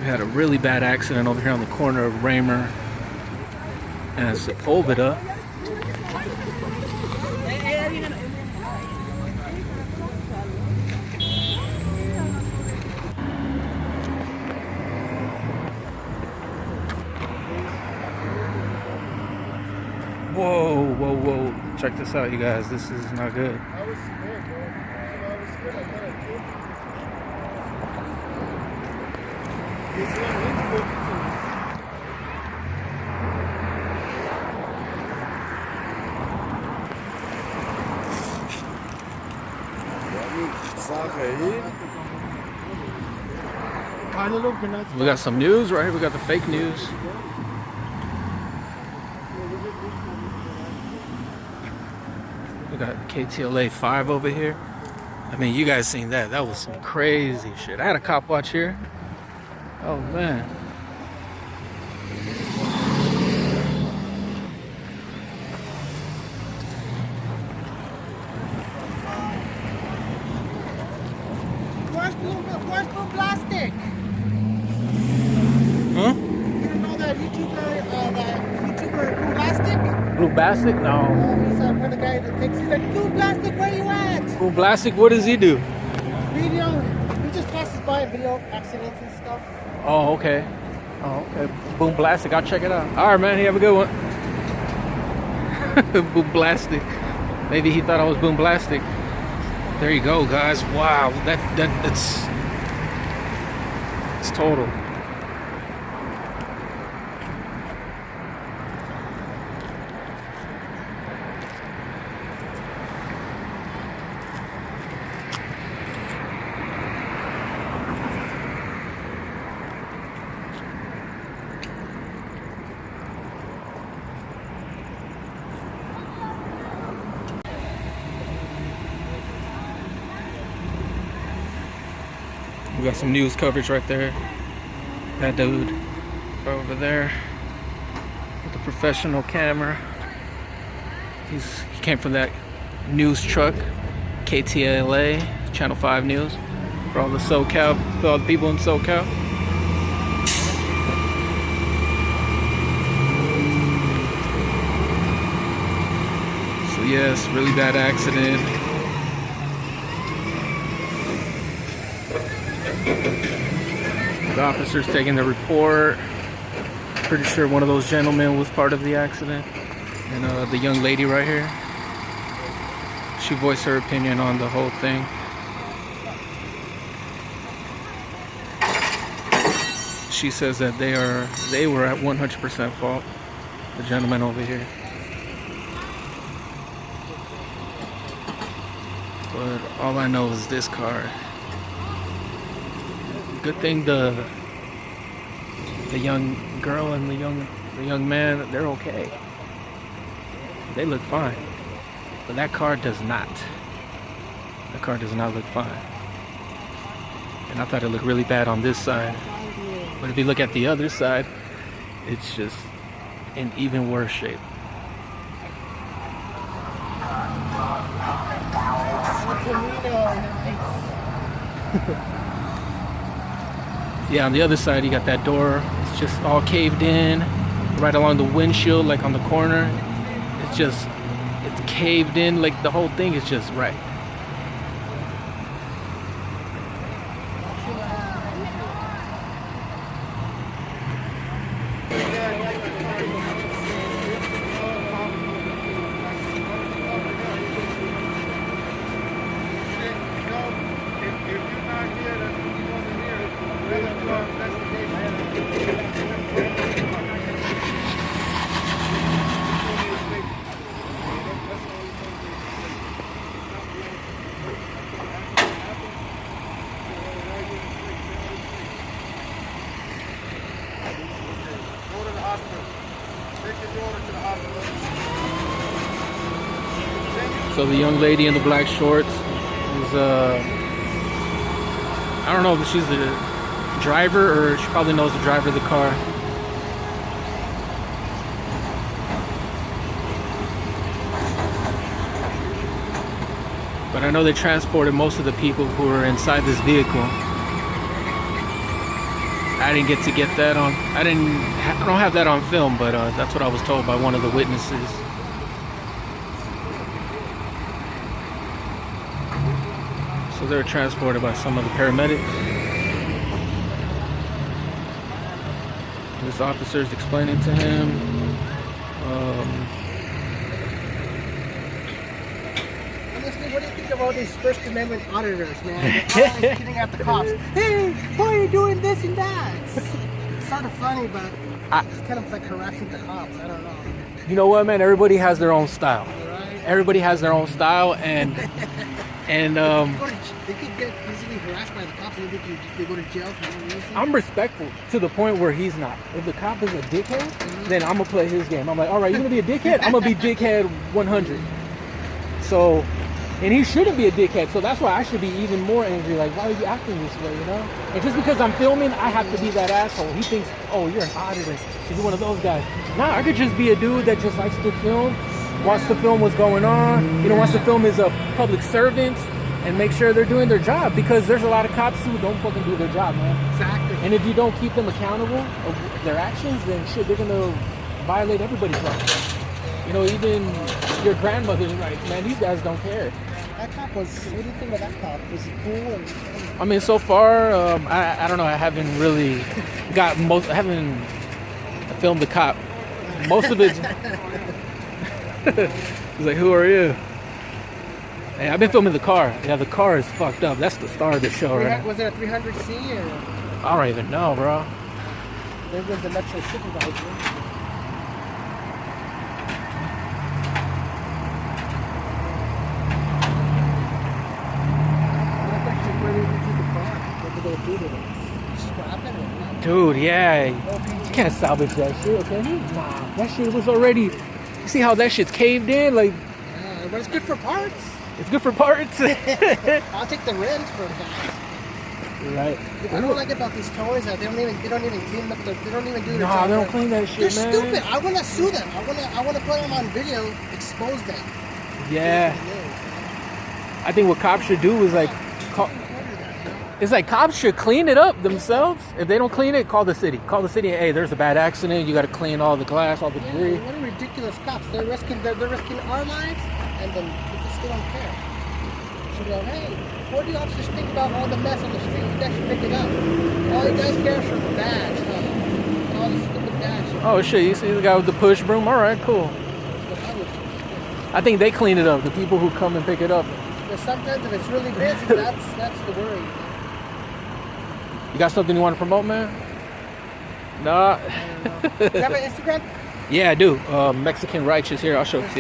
We had a really bad accident over here on the corner of Raymer and Sepulveda. Whoa, whoa, whoa. Check this out, you guys. This is not good. We got some news right here. We got the fake news. We got KTLA 5 over here. I mean, you guys seen that. That was some crazy shit. I had a cop watch here. Oh, man. Where's Blue Plastic? Huh? You don't know that YouTuber Blue Plastic? Blue Plastic? No. He's one of the guys that takes. He's like, Blue Plastic, where you at? Blue Plastic, what does he do? Video. He just passes by video accidents and stuff. Oh, okay. Oh, okay. Boom Plastic, I'll check it out. All right, man. You have a good one. Boom Plastic. Maybe he thought I was Boom Plastic. There you go, guys. Wow, that's total. We got some news coverage right there. That dude over there with the professional camera. He came from that news truck, KTLA, Channel 5 News, for all the SoCal, for all the people in SoCal. So yes, really bad accident. The officer's taking the report. Pretty sure one of those gentlemen was part of the accident. And the young lady right here, she voiced her opinion on the whole thing. She says that they were at 100% fault. The gentleman over here. But all I know is this car. Good thing the young girl and the young man, they're okay. They look fine. But that car does not. That car does not look fine. And I thought it looked really bad on this side. But if you look at the other side, it's just in even worse shape. Yeah, on the other side, you got that door. It's just all caved in, right along the windshield, like on the corner. It's caved in, like the whole thing is just right. So the young lady in the black shorts is, I don't know if she's the driver or she probably knows the driver of the car. But I know they transported most of the people who were inside this vehicle. I didn't get that on. I don't have that on film, but that's what I was told by one of the witnesses. So they're transported by some of the paramedics. This officer is explaining to him. Honestly, what do you think of all these First Amendment auditors, man? They're always getting at the cops. Hey, why are you doing this and that? It's sort of funny, but it's kind of like harassing the cops. I don't know. You know what, man? Everybody has their own style. Right? Everybody has their own style, and They could get easily harassed by the cops and they go to jail for no reason. I'm respectful to the point where he's not. If the cop is a dickhead, then I'm gonna play his game. I'm like, all right, you're gonna be a dickhead? I'm gonna be dickhead 100. So, and he shouldn't be a dickhead. So that's why I should be even more angry. Like, why are you acting this way, you know? And just because I'm filming, I have to be that asshole. He thinks, oh, you're an auditor. So you're one of those guys. Nah, I could just be a dude that just likes to film, wants to film what's going on, wants to film his public servants and make sure they're doing their job, because there's a lot of cops who don't fucking do their job, man. Exactly. And if you don't keep them accountable of their actions, then shit, they're gonna violate everybody's rights. Even your grandmother's rights, man. These guys don't care. That cop what do you think of that cop? Was he cool? I mean, so far, I don't know. I haven't really I haven't filmed the cop. Most of it. He's like, who are you? Hey, I've been filming the car. Yeah, the car is fucked up. That's the star of the show, right? Was it a 300C or? I don't even know, bro. There was the metro supervisor. Dude, yeah. You can't salvage that shit, okay? Nah, that shit was already. You see how that shit's caved in? Like, yeah, but it's good for parts. It's good for parts. I'll take the rims for that. Right. I don't like about these toys that they don't even clean up they don't even do their job. Nah, they don't clean that shit, They're man. stupid. I wanna sue them. I wanna put them on video, expose them. Yeah. I think what cops should do is it's like cops should clean it up themselves. If they don't clean it, call the city. Call the city. Hey, there's a bad accident. You got to clean all the glass, all the debris. What a ridiculous cops. They're risking our lives, and then people still don't care. So they're like, hey, what do you officers think about all the mess on the street? You guys should pick it up. All you guys care for the bad stuff. All the stupid bad stuff. Oh shit! You see the guy with the push broom? All right, cool. I think they clean it up. The people who come and pick it up. But sometimes if it's really busy, that's the worry. You got something you want to promote, man? Nah. You have an Instagram? Yeah, I do. Mexican Righteous here. I'll show it to you.